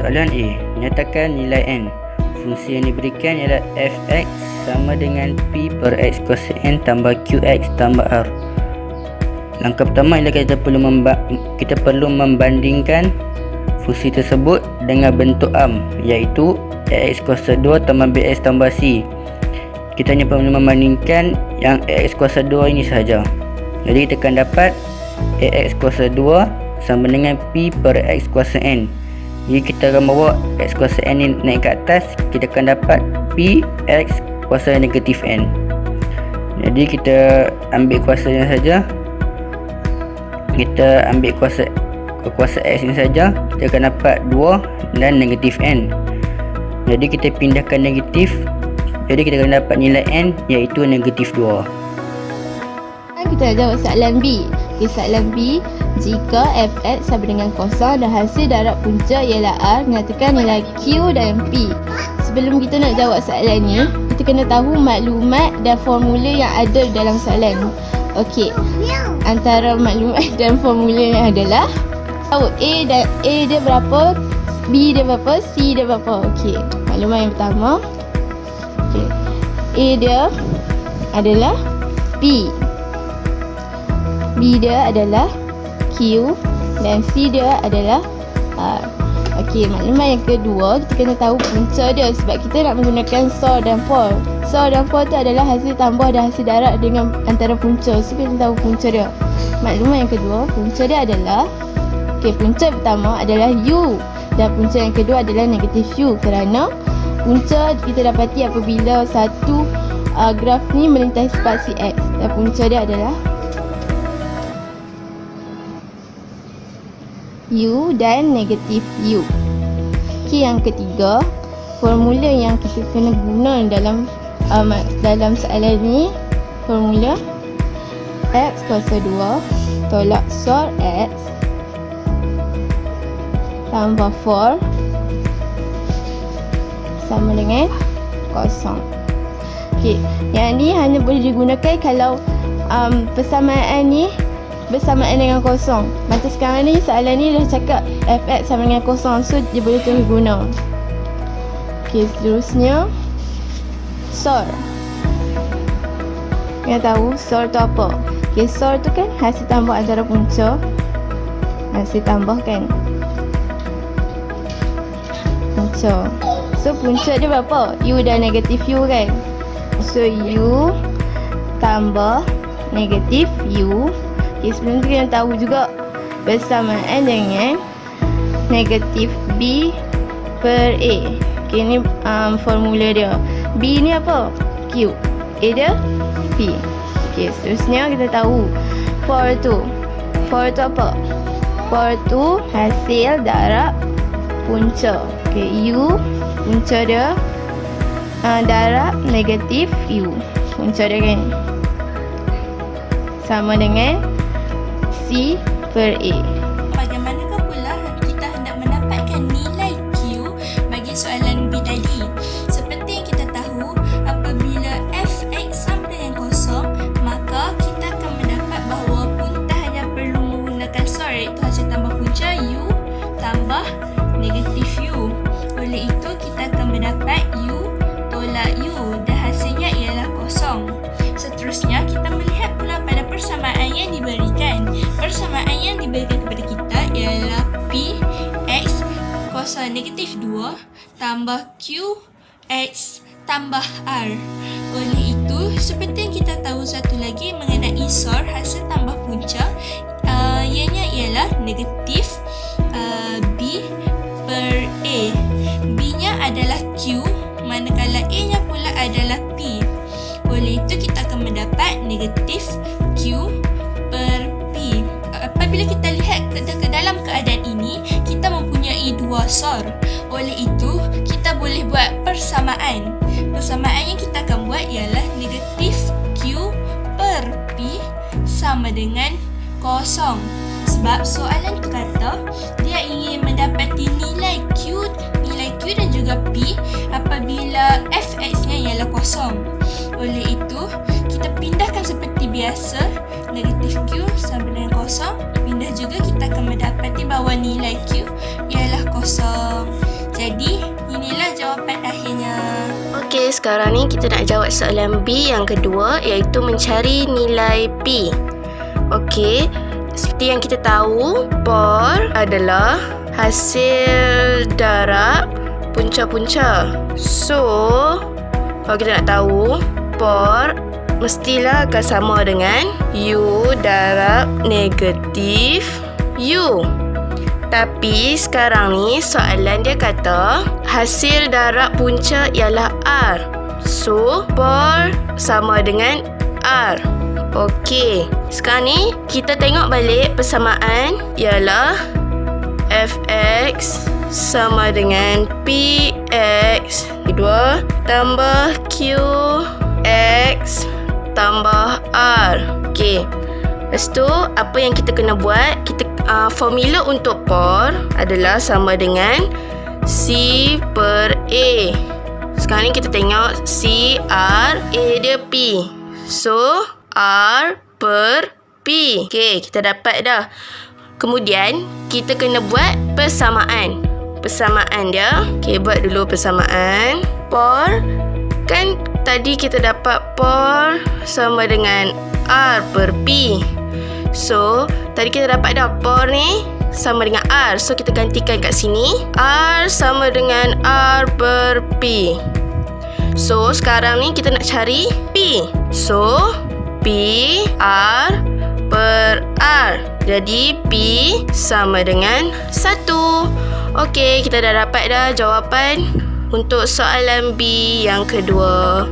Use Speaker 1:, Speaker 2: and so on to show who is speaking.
Speaker 1: Soalan A. Nyatakan nilai n. Fungsi yang diberikan ialah fx sama dengan p per x kuasa n tambah qx tambah r. Langkah pertama ialah kita perlu membandingkan fungsi tersebut dengan bentuk am, iaitu ax kuasa 2 tambah bx tambah c. Kita hanya perlu membandingkan yang ax kuasa 2 ini sahaja. Jadi kita akan dapat ax kuasa 2 sama dengan p per x kuasa n. Jadi kita akan bawa x kuasa n ni naik ke atas, kita akan dapat p x kuasa negatif n. Jadi kita ambil kuasanya saja. Kita ambil kuasa x ni saja, kita akan dapat 2 dan negatif n. Jadi kita pindahkan negatif, jadi kita akan dapat nilai n iaitu negatif 2.
Speaker 2: Kita nak jawab soalan B. Okay, soalan B, jika fx sama dengan kosong dan hasil darab punca ialah r, nyatakan nilai q dan p. Sebelum kita nak jawab soalan ni, kita kena tahu maklumat dan formula yang ada dalam soalan. Okey, antara maklumat dan formula yang adalah tahu A dia berapa, B dia berapa, C dia berapa. Okey, maklumat yang pertama, okay, A dia adalah P, B dia adalah Q dan C dia adalah R. Okey, maklumat yang kedua, kita kena tahu punca dia sebab kita nak menggunakan SOR dan FOR. SOR dan FOR tu adalah hasil tambah dan hasil darab dengan antara punca. So kita tahu punca dia. Maklumat yang kedua, punca dia adalah, okey, punca pertama adalah U dan punca yang kedua adalah negatif U, kerana punca kita dapati apabila satu graf ni melintasi spasi X dan punca dia adalah U dan negatif U. Okey, yang ketiga, formula yang kita kena guna dalam soalan ni, formula X kuasa 2 tolak SOR X tambah 4 sama dengan kosong. Okey, yang ni hanya boleh digunakan kalau persamaan ni bersamaan dengan kosong. Macam sekarang ni soalan ni dah cakap fx sama dengan kosong, so dia boleh terus guna. Okey, seterusnya SOR. Kita tahu SOR tu apa? Okey, SOR tu kan hasil tambah antara punca. Hasil tambah kan punca. So punca dia berapa? U dan negatif U kan. So U tambah negatif U. Okay, sebelum tu kita tahu juga bersamaan dengan negatif B per A. Okay, ni formula dia. B ni apa? Q. A dia P. Okay, seterusnya kita tahu FOR tu. FOR tu apa? FOR tu hasil darab punca. Okay, U punca dia darab negatif U. Punca dia kan sama dengan C per A.
Speaker 3: Bagaimanakah pula kita hendak mendapatkan nilai Q bagi soalan B tadi? Seperti yang kita tahu, apabila fx sama dengan kosong, maka kita akan mendapat bahawa punta hanya perlu menggunakan SOR, iaitu hasil tambah punca U tambah negatif U. Oleh itu, kita akan mendapat U tolak U dan hasilnya ialah kosong. Seterusnya, kita melihat pula pada persamaan yang diberikan. Persamaan yang diberikan kepada kita ialah P X kuasa negatif 2 tambah Q X tambah R. Oleh itu, seperti yang kita tahu satu lagi mengenai SOR, hasil tambah punca, ianya ialah negatif B per A. B-nya adalah Q, manakala A-nya pula adalah P. Oleh itu, kita akan mendapat negatif Q per P. Apabila kita lihat ke dalam keadaan ini, kita mempunyai dua SOR. Oleh itu, kita boleh buat persamaan. Persamaan yang kita akan buat ialah negatif Q per P sama dengan kosong. Sebab soalan itu kata dia ingin mendapati nilai Q dan juga P apabila fx-nya ialah kosong. Oleh itu, kita pindahkan seperti biasa, negatif Q sama dengan kosong. Pindah juga, kita akan mendapati bahawa nilai Q ialah kosong. Jadi, inilah jawapan akhirnya.
Speaker 2: Okey, sekarang ni kita nak jawab soalan B yang kedua, iaitu mencari nilai P. Okey, seperti yang kita tahu, por adalah hasil darab punca-punca. So, kalau kita nak tahu, por mestilah akan sama dengan U darab negatif U. Tapi sekarang ni soalan dia kata hasil darab punca ialah R. So, por sama dengan R. Okey, sekarang ni kita tengok balik persamaan ialah Fx sama dengan Px 2 tambah Qx tambah R. Okey, lepas tu apa yang kita kena buat? Formula untuk por adalah sama dengan C per A. Sekarang ni kita tengok C, R, A dia P. So, R per P. Okey, kita dapat dah. Kemudian, kita kena buat persamaan. Persamaan dia. Okey, buat dulu persamaan. Por, kan tadi kita dapat por sama dengan R per P. So, tadi kita dapat dah por ni sama dengan R. So, kita gantikan kat sini. R sama dengan R per P. So, sekarang ni kita nak cari P. So, P R per R. Jadi, P sama dengan 1. Okey, kita dah dapat dah jawapan untuk soalan B yang kedua.